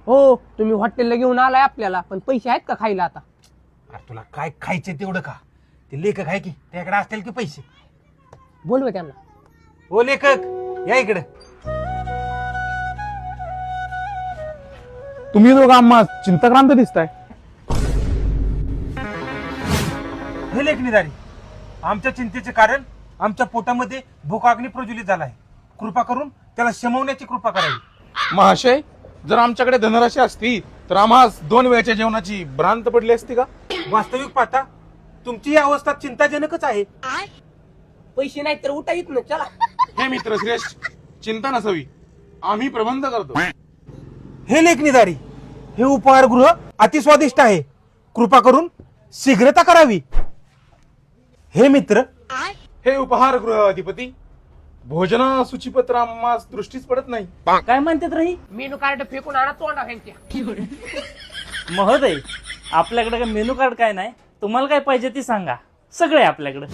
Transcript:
हो, तुम्ही हॉटेलला घेऊन आलाय आपल्याला, पण पैसे आहेत का खायला आता? अरे तुला काय खायचे तेवढं का? ते लेखक आहे की त्याकडे असतील की पैसे. बोलवा त्यांना. हो लेखक, या इकडे. तुम्ही दोघं आम्हा चिंताक्रांत दिसताय. हे लेखणीदारी, आमच्या चिंतेचे कारण आमच्या पोटामध्ये भूकाग्नी प्रज्वलित झाला आहे. कृपा करून त्याला शमवण्याची कृपा करावी. महाशय, जर आमच्याकडे धनराशी असती तर आम्हास 2 वेळच्या जेवणाची भ्रांत पडली असती का? वास्तविक पाहता तुमची ही अवस्था चिंताजनकच आहे. पैसे नाहीत तर उठा येत ना, चला. हे मित्र श्रेष्ठ, चिंता नसावी, आम्ही प्रबंध करतो. हे लेखणीदारी, हे उपहारगृह अतिस्वादिष्ट आहे. कृपा करून शीघ्रता करावी. हे मित्र, हे उपहारगृह अधिपती, भोजना सूचीपत्र आम्हास दृष्टीच पडत नाही. काय म्हणतात रही मेनू कार्ड फेकून आणा तोंडा ह्यांच्या. महोदय, आपल्याकडे काय मेनू कार्ड काय नाही. तुम्हाला काय पाहिजे ते सांगा, सगळे आपल्याकडे.